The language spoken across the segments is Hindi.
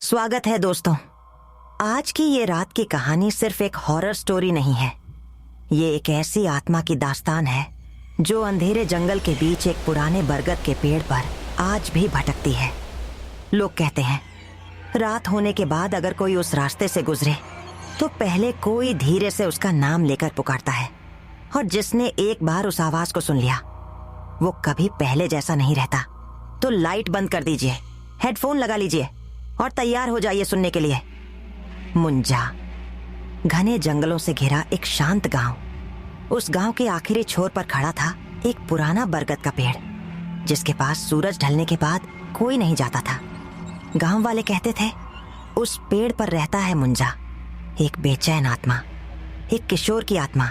स्वागत है दोस्तों। आज की ये रात की कहानी सिर्फ एक हॉरर स्टोरी नहीं है। ये एक ऐसी आत्मा की दास्तान है जो अंधेरे जंगल के बीच एक पुराने बरगद के पेड़ पर आज भी भटकती है। लोग कहते हैं रात होने के बाद अगर कोई उस रास्ते से गुजरे तो पहले कोई धीरे से उसका नाम लेकर पुकारता है, और जिसने एक बार उस आवाज को सुन लिया वो कभी पहले जैसा नहीं रहता। तो लाइट बंद कर दीजिए, हेडफोन लगा लीजिए और तैयार हो जाइए सुनने के लिए। मुंजा, घने जंगलों से घिरा एक शांत गांव। उस गांव के आखिरी छोर पर खड़ा था एक पुराना बरगद का पेड़, जिसके पास सूरज ढलने के बाद कोई नहीं जाता था। गांव वाले कहते थे उस पेड़ पर रहता है मुंजा, एक बेचैन आत्मा, एक किशोर की आत्मा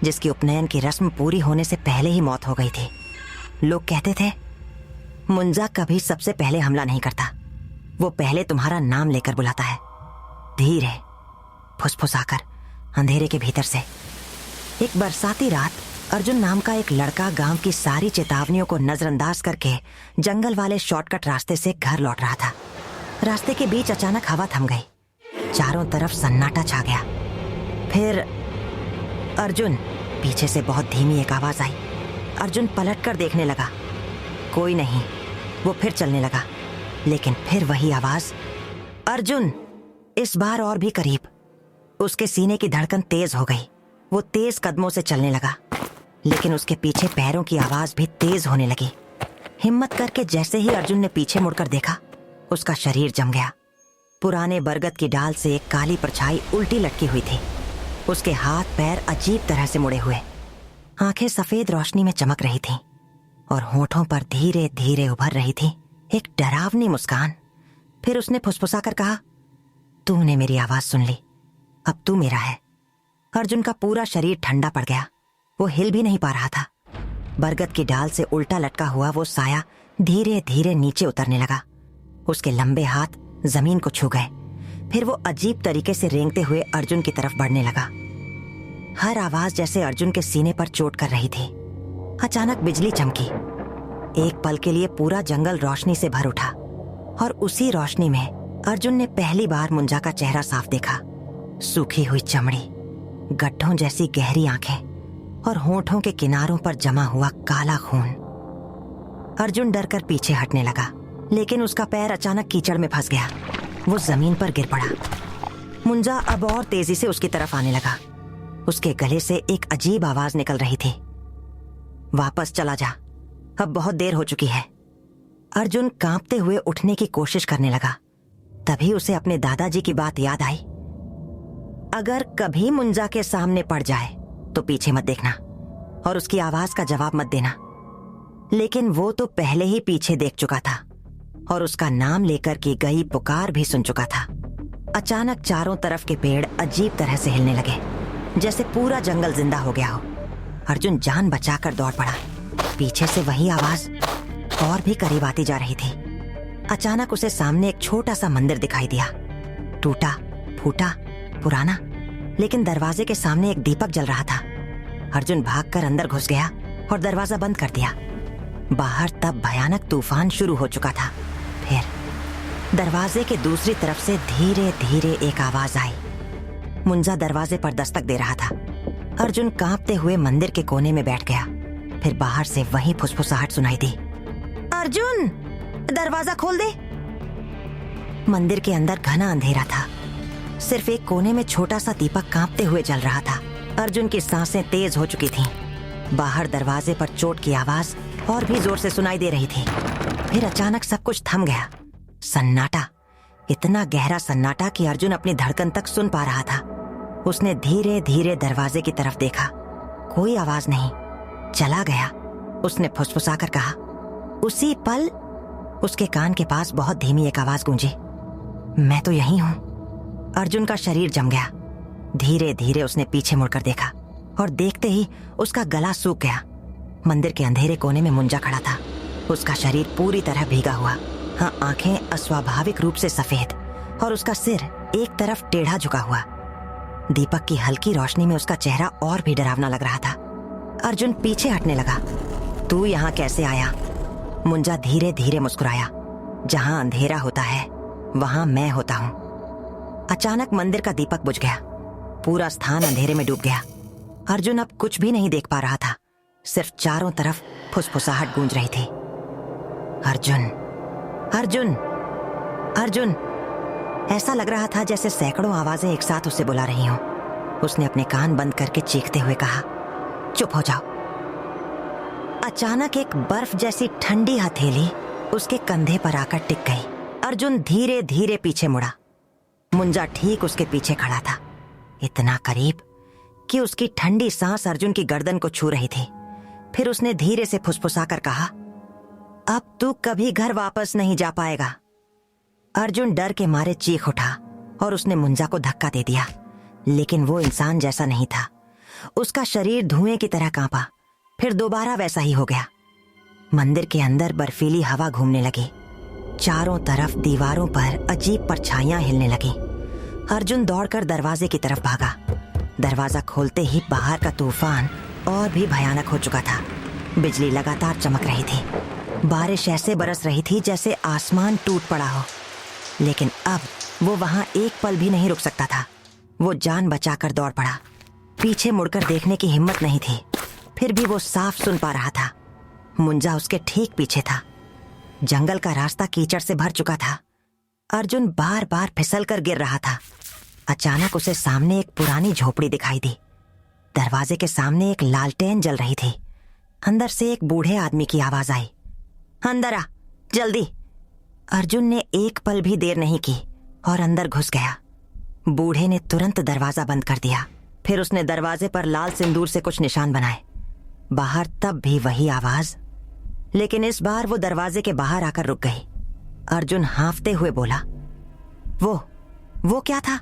जिसकी उपनयन की रस्म पूरी होने से पहले ही मौत हो गई थी। लोग कहते थे मुंजा कभी सबसे पहले हमला नहीं करता, वो पहले तुम्हारा नाम लेकर बुलाता है, धीरे फुसफुसाकर अंधेरे के भीतर से। एक बरसाती रात अर्जुन नाम का एक लड़का गांव की सारी चेतावनियों को नजरअंदाज करके जंगल वाले शॉर्टकट रास्ते से घर लौट रहा था। रास्ते के बीच अचानक हवा थम गई, चारों तरफ सन्नाटा छा गया। फिर अर्जुन, पीछे से बहुत धीमी एक आवाज आई। अर्जुन पलटकर देखने लगा, कोई नहीं। वो फिर चलने लगा, लेकिन फिर वही आवाज, अर्जुन, इस बार और भी करीब। उसके सीने की धड़कन तेज हो गई। वो तेज कदमों से चलने लगा, लेकिन उसके पीछे पैरों की आवाज भी तेज होने लगी। हिम्मत करके जैसे ही अर्जुन ने पीछे मुड़कर देखा, उसका शरीर जम गया। पुराने बरगद की डाल से एक काली परछाई उल्टी लटकी हुई थी। उसके हाथ पैर अजीब तरह से मुड़े हुए, आंखें सफेद रोशनी में चमक रही थीं, और होठों पर धीरे धीरे उभर रही थी एक डरावनी मुस्कान। फिर उसने फुसफुसाकर कहा, तूने मेरी आवाज सुन ली, अब तू मेरा है। अर्जुन का पूरा शरीर ठंडा पड़ गया। वो हिल भी नहीं पा रहा था। बरगद की डाल से उल्टा लटका हुआ वो साया धीरे धीरे नीचे उतरने लगा। उसके लंबे हाथ जमीन को छू गए। फिर वो अजीब तरीके से रेंगते हुए अर्जुन की तरफ बढ़ने लगा। हर आवाज जैसे अर्जुन के सीने पर चोट कर रही थी। अचानक बिजली चमकी। एक पल के लिए पूरा जंगल रोशनी से भर उठा, और उसी रोशनी में अर्जुन ने पहली बार मुंजा का चेहरा साफ देखा। सूखी हुई चमड़ी, गड्ढों जैसी गहरी आंखें और होठों के किनारों पर जमा हुआ काला खून। अर्जुन डरकर पीछे हटने लगा, लेकिन उसका पैर अचानक कीचड़ में फंस गया। वो जमीन पर गिर पड़ा। मुंजा अब और तेजी से उसकी तरफ आने लगा। उसके गले से एक अजीब आवाज निकल रही थी, वापस चला जा, अब बहुत देर हो चुकी है। अर्जुन कांपते हुए उठने की कोशिश करने लगा। तभी उसे अपने दादाजी की बात याद आई, अगर कभी मुंजा के सामने पड़ जाए तो पीछे मत देखना और उसकी आवाज का जवाब मत देना। लेकिन वो तो पहले ही पीछे देख चुका था और उसका नाम लेकर की गई पुकार भी सुन चुका था। अचानक चारों तरफ के पेड़ अजीब तरह से हिलने लगे, जैसे पूरा जंगल जिंदा हो गया हो। अर्जुन जान बचाकर दौड़ पड़ा। पीछे से वही आवाज और भी करीब आती जा रही थी। अचानक उसे सामने एक छोटा सा मंदिर दिखाई दिया, टूटा फूटा पुराना, लेकिन दरवाजे के सामने एक दीपक जल रहा था। अर्जुन भागकर अंदर घुस गया और दरवाजा बंद कर दिया। बाहर तब भयानक तूफान शुरू हो चुका था। फिर दरवाजे के दूसरी तरफ से धीरे धीरे एक आवाज आई। मुंजा दरवाजे पर दस्तक दे रहा था। अर्जुन कांपते हुए मंदिर के कोने में बैठ गया। फिर बाहर से वही फुसफुसाहट सुनाई दी, अर्जुन, दरवाजा खोल दे। मंदिर के अंदर घना अंधेरा था। सिर्फ एक कोने में छोटा सा दीपक कांपते हुए जल रहा था। अर्जुन की सांसें तेज हो चुकी थीं। बाहर दरवाजे पर चोट की आवाज और भी जोर से सुनाई दे रही थी। फिर अचानक सब कुछ थम गया। सन्नाटा, इतना गहरा सन्नाटा कि अर्जुन अपनी धड़कन तक सुन पा रहा था। उसने धीरे धीरे दरवाजे की तरफ देखा, कोई आवाज नहीं। चला गया, उसने फुसफुसाकर कहा। उसी पल उसके कान के पास बहुत धीमी एक आवाज गूंजी, मैं तो यही हूं। अर्जुन का शरीर जम गया। धीरे धीरे उसने पीछे मुड़कर देखा, और देखते ही उसका गला सूख गया। मंदिर के अंधेरे कोने में मुंजा खड़ा था। उसका शरीर पूरी तरह भीगा हुआ, हाँ, आंखें अस्वाभाविक रूप से सफेद, और उसका सिर एक तरफ टेढ़ा झुका हुआ। दीपक की हल्की रोशनी में उसका चेहरा और भी डरावना लग रहा था। अर्जुन पीछे हटने लगा। तू यहाँ कैसे आया? मुंजा धीरे धीरे मुस्कुराया। जहाँ अंधेरा होता है वहां मैं होता हूं। अचानक मंदिर का दीपक बुझ गया। पूरा स्थान अंधेरे में डूब गया। अर्जुन अब कुछ भी नहीं देख पा रहा था। सिर्फ चारों तरफ फुसफुसाहट गूंज रही थी। अर्जुन, अर्जुन, अर्जुन। ऐसा लग रहा था जैसे सैकड़ों आवाजें एक साथ उसे बुला रही हों। उसने अपने कान बंद करके चीखते हुए कहा, चुप हो जाओ। अचानक एक बर्फ जैसी ठंडी हथेली उसके कंधे पर आकर टिक गई। अर्जुन धीरे धीरे पीछे मुड़ा। मुंजा ठीक उसके पीछे खड़ा था, इतना करीब कि उसकी ठंडी सांस अर्जुन की गर्दन को छू रही थी। फिर उसने धीरे से फुसफुसाकर कहा, अब तू कभी घर वापस नहीं जा पाएगा। अर्जुन डर के मारे चीख उठा और उसने मुंजा को धक्का दे दिया, लेकिन वो इंसान जैसा नहीं था। उसका शरीर धुएं की तरह कांपा, फिर दोबारा वैसा ही हो गया। मंदिर के अंदर बर्फीली हवा घूमने लगी। चारों तरफ दीवारों पर अजीब परछाइयां हिलने लगी। अर्जुन दौड़कर दरवाजे की तरफ भागा। दरवाजा खोलते ही बाहर का तूफान और भी भयानक हो चुका था। बिजली लगातार चमक रही थी। बारिश ऐसे बरस रही थी जैसे आसमान टूट पड़ा हो। लेकिन अब वो वहां एक पल भी नहीं रुक सकता था। वो जान बचाकर दौड़ पड़ा। पीछे मुड़कर देखने की हिम्मत नहीं थी। फिर भी वो साफ सुन पा रहा था। मुंजा उसके ठीक पीछे था। जंगल का रास्ता कीचड़ से भर चुका था। अर्जुन बार बार फिसल कर गिर रहा था। अचानक उसे सामने एक पुरानी झोपड़ी दिखाई दी। दरवाजे के सामने एक लालटेन जल रही थी। अंदर से एक बूढ़े आदमी की आवाज आई, अंदर आ, जल्दी। अर्जुन ने एक पल भी देर नहीं की और अंदर घुस गया। बूढ़े ने तुरंत दरवाजा बंद कर दिया। फिर उसने दरवाजे पर लाल सिंदूर से कुछ निशान बनाए। बाहर तब भी वही आवाज, लेकिन इस बार वो दरवाजे के बाहर आकर रुक गई। अर्जुन हांफते हुए बोला, वो क्या था?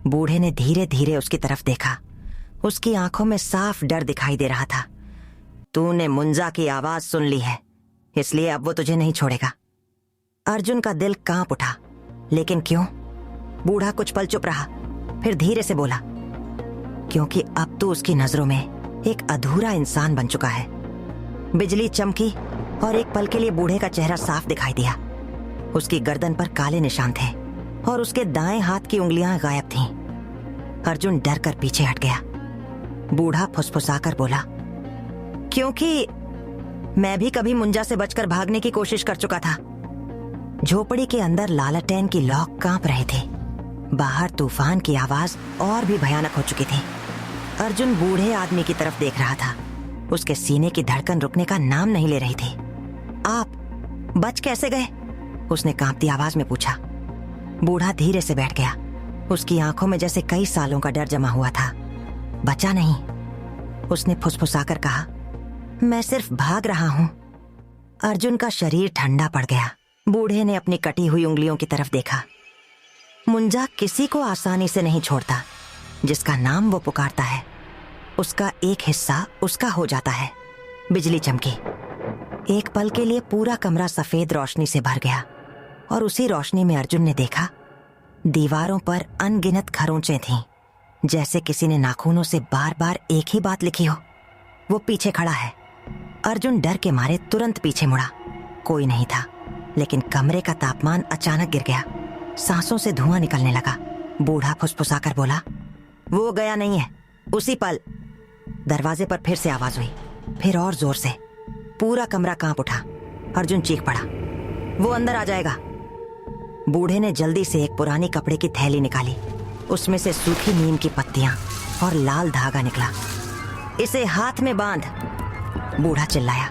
बूढ़े ने धीरे धीरे उसकी तरफ देखा। उसकी आंखों में साफ डर दिखाई दे रहा था। तूने मुंजा की आवाज सुन ली है, इसलिए अब वो तुझे नहीं छोड़ेगा। अर्जुन का दिल कांप उठा। लेकिन क्यों? बूढ़ा कुछ पल चुप रहा, फिर धीरे से बोला, क्योंकि अब तो उसकी नजरों में एक अधूरा इंसान बन चुका है। बिजली चमकी और एक पल के लिए बूढ़े का चेहरा साफ दिखाई दिया। उसकी गर्दन पर काले निशान थे और उसके दाएं हाथ की उंगलियां गायब थीं। अर्जुन डर कर पीछे हट गया। बूढ़ा फुसफुसाकर बोला, क्योंकि मैं भी कभी मुंजा से बचकर भागने की कोशिश कर चुका था। झोपड़ी के अंदर लालटेन की लौ कांप रहे थे। बाहर तूफान की आवाज और भी भयानक हो चुकी थी। अर्जुन बूढ़े आदमी की तरफ देख रहा था। उसके सीने की धड़कन रुकने का नाम नहीं ले रही थी। आप बच कैसे गए? उसने कांपती आवाज में पूछा। बूढ़ा धीरे से बैठ गया। उसकी आंखों में जैसे कई सालों का डर जमा हुआ था। बचा नहीं, उसने फुसफुसाकर कहा, मैं सिर्फ भाग रहा हूं। अर्जुन का शरीर ठंडा पड़ गया। बूढ़े ने अपनी कटी हुई उंगलियों की तरफ देखा। मुंजा किसी को आसानी से नहीं छोड़ता। जिसका नाम वो पुकारता है, उसका एक हिस्सा उसका हो जाता है। बिजली चमकी। एक पल के लिए पूरा कमरा सफेद रोशनी से भर गया और उसी रोशनी में अर्जुन ने देखा, दीवारों पर अनगिनत खरोंचें थीं, जैसे किसी ने नाखूनों से बार बार एक ही बात लिखी हो। वो पीछे खड़ा है। अर्जुन डर के मारे तुरंत पीछे मुड़ा। कोई नहीं था, लेकिन कमरे का तापमान अचानक गिर गया। सांसों से धुआं निकलने लगा। बूढ़ा फुसफुसाकर बोला, वो गया नहीं है, उसी पल। दरवाजे पर फिर से आवाज हुई, फिर और जोर से। पूरा कमरा कांप उठा। अर्जुन चीख पड़ा, वो अंदर आ जाएगा। बूढ़े ने जल्दी से एक पुरानी कपड़े की थैली निकाली। उसमें से सूखी नीम की पत्तियां और लाल धागा निकला। इसे हाथ में बांध, बूढ़ा चिल्लाया।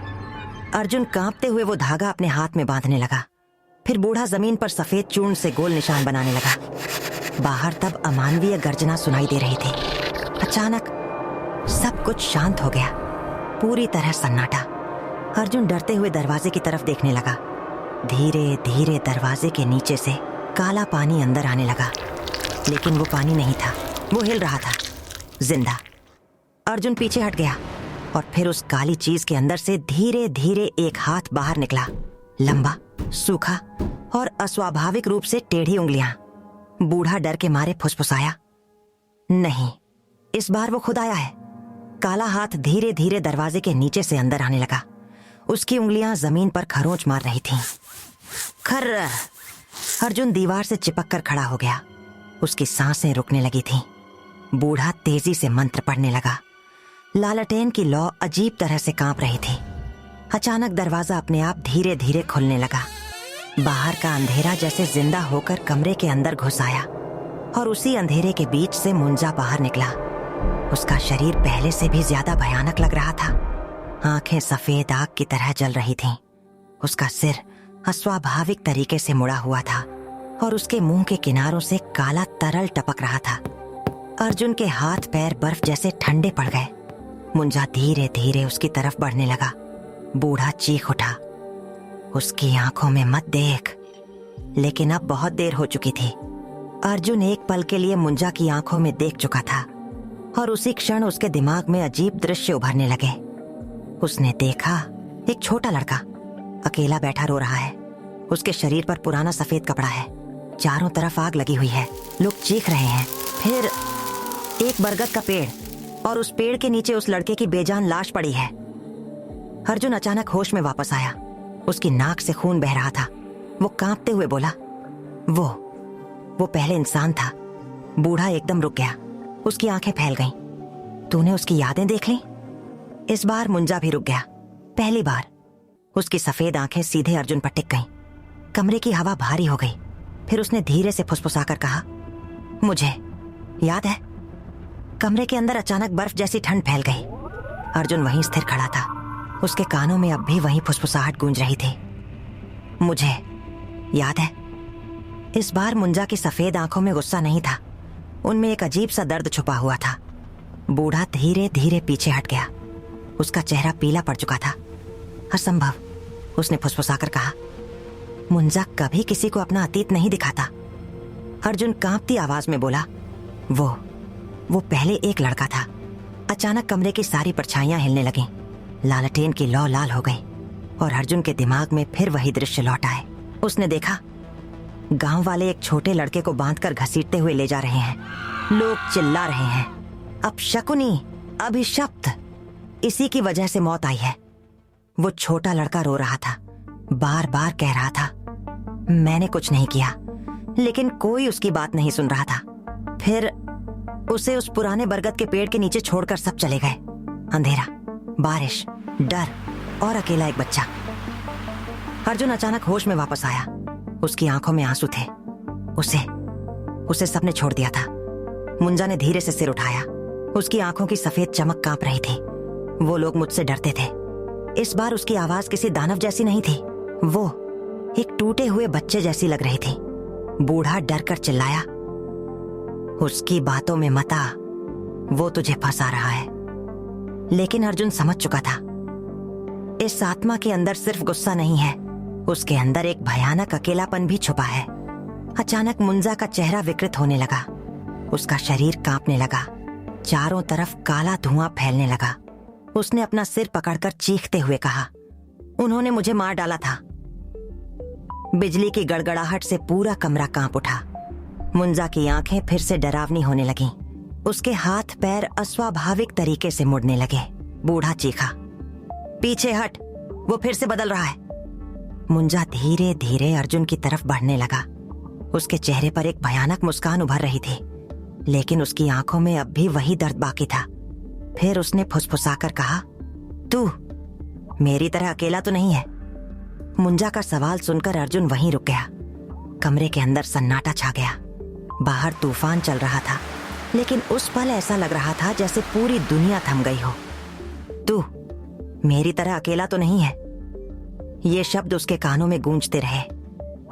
अर्जुन कांपते हुए वो धागा अपने हाथ में बांधने लगा। फिर बूढ़ा जमीन पर सफेद चूर्ण से गोल निशान बनाने लगा। बाहर तब अमानवीय गर्जना सुनाई दे रही थी। अचानक सब कुछ शांत हो गया, पूरी तरह सन्नाटा। अर्जुन डरते हुए दरवाजे की तरफ देखने लगा। धीरे धीरे दरवाजे के नीचे से काला पानी अंदर आने लगा, लेकिन वो पानी नहीं था, वो हिल रहा था, जिंदा। अर्जुन पीछे हट गया और फिर उस काली चीज के अंदर से धीरे धीरे एक हाथ बाहर निकला, लंबा, सूखा और अस्वाभाविक रूप से टेढ़ी उंगलियां। बूढ़ा डर के मारे फुसफुसाया, नहीं, इस बार वो खुद आया है। काला हाथ धीरे धीरे दरवाजे के नीचे से अंदर आने लगा। उसकी उंगलियां जमीन पर खरोंच मार रही थीं। खर्र अर्जुन दीवार से चिपक कर खड़ा हो गया। उसकी सांसें रुकने लगी थीं। बूढ़ा तेजी से मंत्र पढ़ने लगा। लालटेन की लौ अजीब तरह से कांप रही थी। अचानक दरवाजा अपने आप धीरे धीरे खुलने लगा। बाहर का अंधेरा जैसे जिंदा होकर कमरे के अंदर घुस आया और उसी अंधेरे के बीच से मुंजा बाहर निकला। उसका शरीर पहले से भी ज्यादा भयानक लग रहा था। आंखें सफेद आग की तरह जल रही थीं। उसका सिर अस्वाभाविक तरीके से मुड़ा हुआ था और उसके मुंह के किनारों से काला तरल टपक रहा था। अर्जुन के हाथ पैर बर्फ जैसे ठंडे पड़ गए। मुंजा धीरे धीरे उसकी तरफ बढ़ने लगा। बूढ़ा चीख उठा, उसकी आंखों में मत देख। लेकिन अब बहुत देर हो चुकी थी। अर्जुन एक पल के लिए मुंजा की आंखों में देख चुका था और उसी क्षण उसके दिमाग में अजीब दृश्य उभरने लगे। उसने देखा एक छोटा लड़का अकेला बैठा रो रहा है। उसके शरीर पर पुराना सफेद कपड़ा है। चारों तरफ आग लगी हुई है। लोग चीख रहे हैं। फिर एक बरगद का पेड़ और उस पेड़ के नीचे उस लड़के की बेजान लाश पड़ी है। अर्जुन अचानक होश में वापस आया। उसकी नाक से खून बह रहा था। वो कांपते हुए बोला, वो पहले इंसान था। बूढ़ा एकदम रुक गया। उसकी आंखें फैल गईं। तूने उसकी यादें देख ली? इस बार मुंजा भी रुक गया। पहली बार उसकी सफेद आंखें सीधे अर्जुन पर टिक गईं। कमरे की हवा भारी हो गई। फिर उसने धीरे से फुसफुसाकर कहा, मुझे याद है। कमरे के अंदर अचानक बर्फ जैसी ठंड फैल गई। अर्जुन वहीं स्थिर खड़ा था। उसके कानों में अब भी वही फुसफुसाहट गूंज रही थी, मुझे याद है। इस बार मुंजा की सफेद आंखों में गुस्सा नहीं था। उनमें एक अजीब सा दर्द छुपा हुआ था। बूढ़ा धीरे धीरे पीछे हट गया। उसका चेहरा पीला पड़ चुका था। असंभव, उसने फुसफुसाकर कहा। मुंजा कभी किसी को अपना अतीत नहीं दिखाता। अर्जुन कांपती आवाज में बोला, वो पहले एक लड़का था। अचानक कमरे की सारी परछाइयां हिलने लगीं। लालटेन की लौ लाल हो गई और अर्जुन के दिमाग में फिर वही दृश्य लौट आए। उसने देखा गांव वाले एक छोटे लड़के को बांधकर घसीटते हुए ले जा रहे हैं। लोग चिल्ला रहे हैं, अपशकुनी, अभिशप्त, इसी की वजह से मौत आई है। वो छोटा लड़का रो रहा था, बार बार कह रहा था, मैंने कुछ नहीं किया। लेकिन कोई उसकी बात नहीं सुन रहा था। फिर उसे उस पुराने बरगद के पेड़ के नीचे छोड़कर सब चले गए। अंधेरा, बारिश, डर और अकेला एक बच्चा। अर्जुन अचानक होश में वापस आया। उसकी आंखों में आंसू थे। उसे सबने छोड़ दिया था। मुंजा ने धीरे से सिर उठाया। उसकी आंखों की सफेद चमक कांप रही थी। वो लोग मुझसे डरते थे। इस बार उसकी आवाज किसी दानव जैसी नहीं थी। वो एक टूटे हुए बच्चे जैसी लग रही थी। बूढ़ा डरकर चिल्लाया, उसकी बातों में मत आ, वो तुझे फंसा रहा है। लेकिन अर्जुन समझ चुका था, इस आत्मा के अंदर सिर्फ गुस्सा नहीं है, उसके अंदर एक भयानक अकेलापन भी छुपा है। अचानक मुंजा का चेहरा विकृत होने लगा। उसका शरीर कांपने लगा। चारों तरफ काला धुआं फैलने लगा। उसने अपना सिर पकड़कर चीखते हुए कहा, उन्होंने मुझे मार डाला था। बिजली की गड़गड़ाहट से पूरा कमरा कांप उठा। मुंजा की आंखें फिर से डरावनी होने लगीं। उसके हाथ पैर अस्वाभाविक तरीके से मुड़ने लगे। बूढ़ा चीखा, पीछे हट, वो फिर से बदल रहा है। मुंजा धीरे धीरे अर्जुन की तरफ बढ़ने लगा। उसके चेहरे पर एक भयानक मुस्कान उभर रही थी, लेकिन उसकी आंखों में अब भी वही दर्द बाकी था। फिर उसने फुसफुसाकर कहा, तू मेरी तरह अकेला तो नहीं है। मुंजा का सवाल सुनकर अर्जुन वहीं रुक गया। कमरे के अंदर सन्नाटा छा गया। बाहर तूफान चल रहा था, लेकिन उस पल ऐसा लग रहा था जैसे पूरी दुनिया थम गई हो। तू मेरी तरह अकेला तो नहीं है। ये शब्द उसके कानों में गूंजते रहे।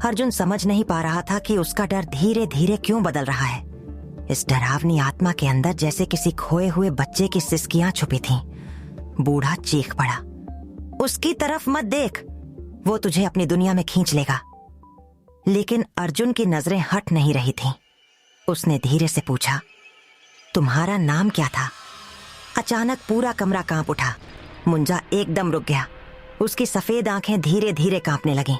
अर्जुन समझ नहीं पा रहा था कि उसका डर धीरे धीरे क्यों बदल रहा है। इस डरावनी आत्मा के अंदर जैसे किसी खोए हुए बच्चे की सिसकियां छुपी थीं। बूढ़ा चीख पड़ा, उसकी तरफ मत देख, वो तुझे अपनी दुनिया में खींच लेगा। लेकिन अर्जुन की नजरें हट नहीं रही थीं। उसने धीरे से पूछा, तुम्हारा नाम क्या था? अचानक पूरा कमरा कांप उठा। मुंजा एकदम रुक गया। उसकी सफेद आंखें धीरे धीरे कांपने लगीं,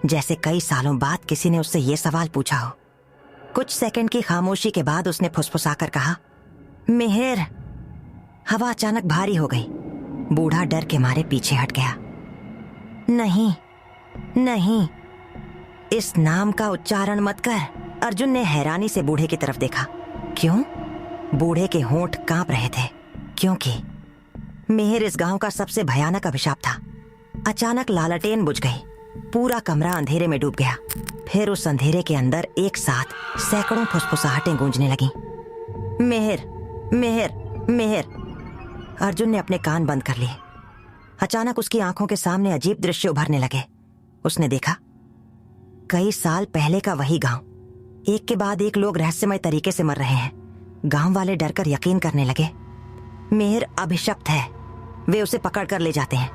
जैसे कई सालों बाद किसी ने उससे ये सवाल पूछा हो। कुछ सेकंड की खामोशी के बाद उसने फुसफुसाकर कहा, मिहिर। हवा अचानक भारी हो गई। बूढ़ा डर के मारे पीछे हट गया। नहीं, इस नाम का उच्चारण मत कर। अर्जुन ने हैरानी से बूढ़े की तरफ देखा। क्यों? बूढ़े के होंठ कांप रहे थे, क्योंकि मेहर इस गांव का सबसे भयानक अभिशाप था। अचानक लालटेन बुझ गई, पूरा कमरा अंधेरे में डूब गया। फिर उस अंधेरे के अंदर एक साथ सैकड़ों फुसफुसाहटें गूंजने लगीं। मेहर, मेहर, मेहर। अर्जुन ने अपने कान बंद कर लिए। अचानक उसकी आंखों के सामने अजीब दृश्य उभरने लगे। उसने देखा, कई साल पहले का वही गांव। एक के बाद एक लोग रहस्यमय तरीके से मर रहे हैं। गांव वाले डरकर यकीन करने लगे मेहर अभिशप्त है। वे उसे पकड़ कर ले जाते हैं,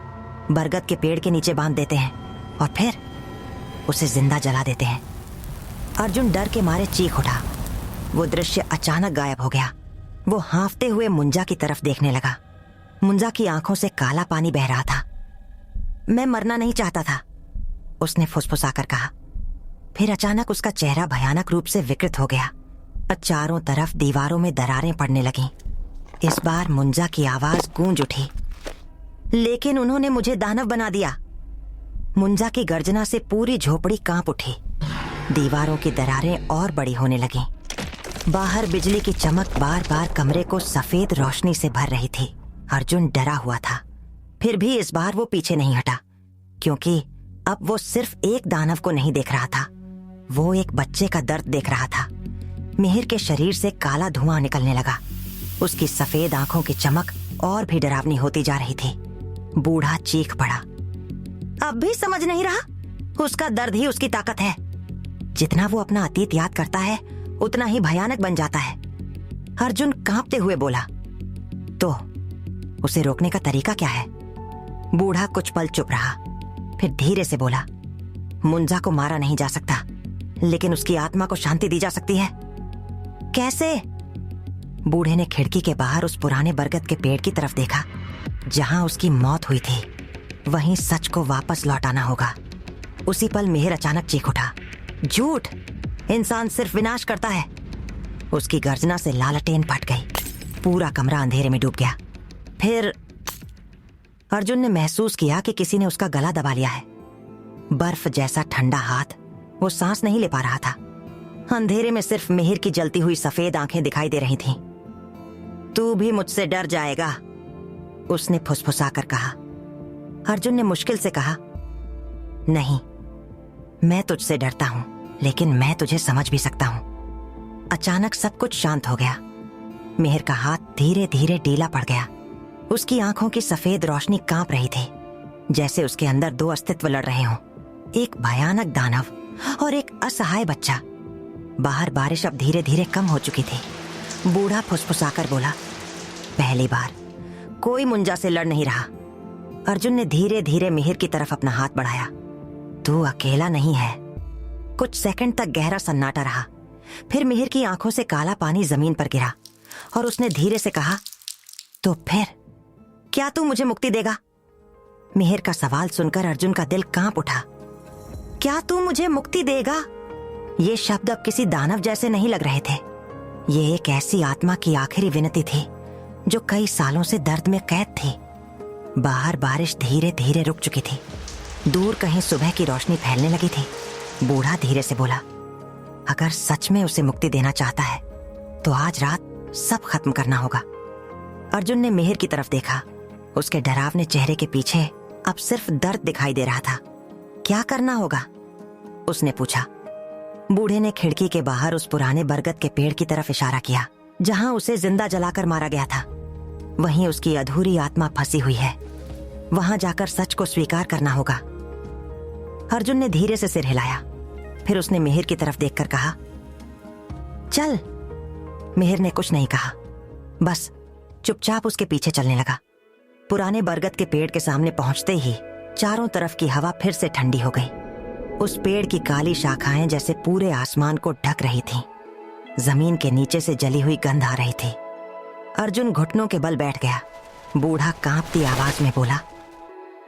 बरगद के पेड़ के नीचे बांध देते हैं और फिर उसे जिंदा जला देते हैं। अर्जुन डर के मारे चीख उठा। वो दृश्य अचानक गायब हो गया। वो हांफते हुए मुंजा की तरफ देखने लगा। मुंजा की आंखों से काला पानी बह रहा था। मैं मरना नहीं चाहता था, उसने फुसफुसाकर कहा। फिर अचानक उसका चेहरा भयानक रूप से विकृत हो गया। चारों तरफ दीवारों में दरारें पड़ने लगीं। इस बार मुंजा की आवाज गूंज उठी, लेकिन उन्होंने मुझे दानव बना दिया। मुंजा की गर्जना से पूरी झोपड़ी कांप उठी। दीवारों की दरारें और बड़ी होने लगीं। बाहर बिजली की चमक बार बार कमरे को सफेद रोशनी से भर रही थी। अर्जुन डरा हुआ था, फिर भी इस बार वो पीछे नहीं हटा, क्योंकि अब वो सिर्फ एक दानव को नहीं देख रहा था, वो एक बच्चे का दर्द देख रहा था। मिहिर के शरीर से काला धुआं निकलने लगा। उसकी सफेद आंखों की चमक और भी डरावनी होती जा रही थी। बूढ़ा चीख पड़ा। अब भी समझ नहीं रहा? उसका दर्द ही उसकी ताकत है। जितना वो अपना अतीत याद करता है, उतना ही भयानक बन जाता है। अर्जुन कांपते हुए बोला, तो उसे रोकने का तरीका क्या है? बूढ़ा कुछ पल चुप रहा, फिर धीरे से बोला, मुंजा को मारा नहीं जा सकता, लेकिन उसकी आत्मा को शांति दी जा सकती है। कैसे? बूढ़े ने खिड़की के बाहर उस पुराने बरगद के पेड़ की तरफ देखा, जहां उसकी मौत हुई थी। वहीं सच को वापस लौटाना होगा। उसी पल मिहिर अचानक चीख उठा, झूठ! इंसान सिर्फ विनाश करता है। उसकी गर्जना से लालटेन फट गई। पूरा कमरा अंधेरे में डूब गया। फिर अर्जुन ने महसूस किया कि किसी ने उसका गला दबा लिया है। बर्फ जैसा ठंडा हाथ। वो सांस नहीं ले पा रहा था। अंधेरे में सिर्फ मिहिर की जलती हुई सफेद आंखें दिखाई दे रही थीं। तू भी मुझसे डर जाएगा, उसने फुसफुसाकर कहा। अर्जुन ने मुश्किल से कहा, नहीं, मैं तुझसे डरता हूं, लेकिन मैं तुझे समझ भी सकता हूं। अचानक सब कुछ शांत हो गया। मिहिर का हाथ धीरे धीरे ढीला पड़ गया। उसकी आंखों की सफेद रोशनी कांप रही थी, जैसे उसके अंदर दो अस्तित्व लड़ रहे हों, एक भयानक दानव और एक असहाय बच्चा। बाहर बारिश अब धीरे धीरे कम हो चुकी थी। बूढ़ा फुसफुसाकर बोला, पहली बार कोई मुंजा से लड़ नहीं रहा। अर्जुन ने धीरे धीरे मिहिर की तरफ अपना हाथ बढ़ाया। तू अकेला नहीं है। कुछ सेकंड तक गहरा सन्नाटा रहा। फिर मिहिर की आंखों से काला पानी जमीन पर गिरा और उसने धीरे से कहा, तो फिर क्या तू मुझे मुक्ति देगा? मिहिर का सवाल सुनकर अर्जुन का दिल कांप उठा। क्या तू मुझे मुक्ति देगा? ये शब्द अब किसी दानव जैसे नहीं लग रहे थे। ये एक ऐसी आत्मा की आखिरी विनती थी जो कई सालों से दर्द में कैद थी। बाहर बारिश धीरे धीरे रुक चुकी थी। दूर कहीं सुबह की रोशनी फैलने लगी थी। बूढ़ा धीरे से बोला, अगर सच में उसे मुक्ति देना चाहता है तो आज रात सब खत्म करना होगा। अर्जुन ने मिहिर की तरफ देखा। उसके डरावने चेहरे के पीछे अब सिर्फ दर्द दिखाई दे रहा था। क्या करना होगा? उसने पूछा। बूढ़े ने खिड़की के बाहर उस पुराने बरगद के पेड़ की तरफ इशारा किया, जहां उसे जिंदा जलाकर मारा गया था। वहीं उसकी अधूरी आत्मा फंसी हुई है। वहां जाकर सच को स्वीकार करना होगा। अर्जुन ने धीरे से सिर हिलाया। फिर उसने मिहिर की तरफ देखकर कहा, चल। मिहिर ने कुछ नहीं कहा, बस चुपचाप उसके पीछे चलने लगा। पुराने बरगद के पेड़ के सामने पहुंचते ही चारों तरफ की हवा फिर से ठंडी हो गई। उस पेड़ की काली शाखाएं जैसे पूरे आसमान को ढक रही थीं। जमीन के नीचे से जली हुई गंध आ रही थी। अर्जुन घुटनों के बल बैठ गया। बूढ़ा कांपती आवाज में बोला,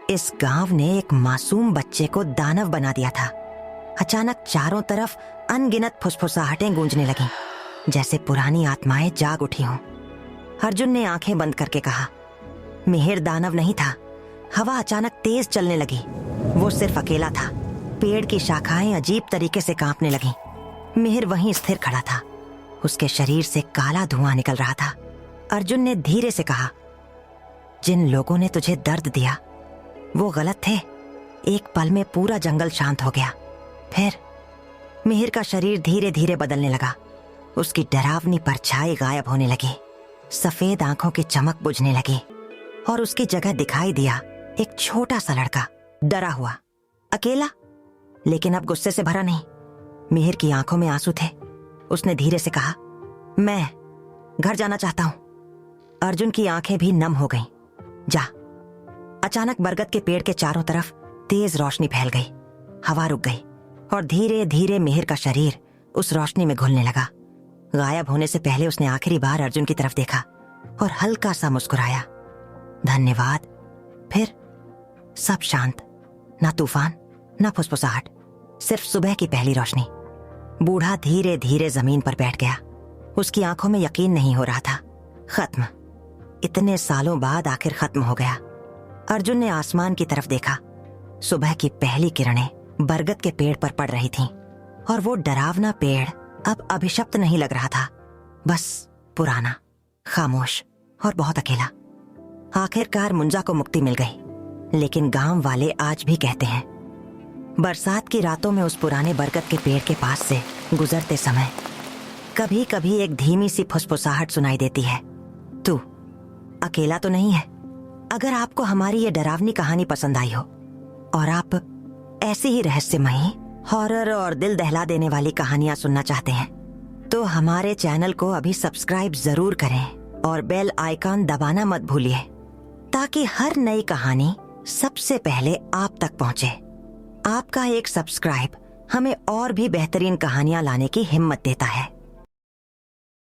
इस गांव ने एक मासूम बच्चे को दानव बना दिया था। अचानक चारों तरफ अनगिनत फुसफुसाहटें गूंजने लगीं, जैसे पुरानी आत्माएं जाग उठी हों। अर्जुन ने आंखें बंद करके कहा, मिहिर दानव नहीं था। हवा अचानक तेज चलने लगी। वो सिर्फ अकेला था। पेड़ की शाखाएं अजीब तरीके से कांपने लगीं। मिहिर वहीं स्थिर खड़ा था। उसके शरीर से काला धुआं निकल रहा था। अर्जुन ने धीरे से कहा, जिन लोगों ने तुझे दर्द दिया वो गलत थे। एक पल में पूरा जंगल शांत हो गया। फिर मिहिर का शरीर धीरे धीरे बदलने लगा। उसकी डरावनी परछाई गायब होने लगी, सफेद आंखों की चमक बुझने लगी और उसकी जगह दिखाई दिया एक छोटा सा लड़का, डरा हुआ, अकेला, लेकिन अब गुस्से से भरा नहीं। मिहिर की आंखों में आंसू थे। उसने धीरे से कहा, मैं घर जाना चाहता हूं। अर्जुन की आंखें भी नम हो गईं। जा। अचानक बरगद के पेड़ के चारों तरफ तेज रोशनी फैल गई। हवा रुक गई और धीरे धीरे मिहिर का शरीर उस रोशनी में घुलने लगा। गायब होने से पहले उसने आखिरी बार अर्जुन की तरफ देखा और हल्का सा मुस्कुराया। धन्यवाद। फिर सब शांत, ना तूफान ना फुसफुसाहट, सिर्फ सुबह की पहली रोशनी। बूढ़ा धीरे धीरे जमीन पर बैठ गया। उसकी आंखों में यकीन नहीं हो रहा था। खत्म। इतने सालों बाद आखिर खत्म हो गया। अर्जुन ने आसमान की तरफ देखा। सुबह की पहली किरणें बरगद के पेड़ पर पड़ रही थीं और वो डरावना पेड़ अब अभिशप्त नहीं लग रहा था, बस पुराना, खामोश और बहुत अकेला। आखिरकार मुंजा को मुक्ति मिल गई। लेकिन गांव वाले आज भी कहते हैं, बरसात की रातों में उस पुराने बरगद के पेड़ के पास से गुजरते समय कभी कभी एक धीमी सी फुसफुसाहट सुनाई देती है, तू अकेला तो नहीं है। अगर आपको हमारी ये डरावनी कहानी पसंद आई हो और आप ऐसी ही रहस्यमयी, हॉरर और दिल दहला देने वाली कहानियां सुनना चाहते हैं तो हमारे चैनल को अभी सब्सक्राइब जरूर करें और बेल आइकॉन दबाना मत भूलिए, ताकि हर नई कहानी सबसे पहले आप तक पहुंचे। आपका एक सब्सक्राइब हमें और भी बेहतरीन कहानियां लाने की हिम्मत देता है।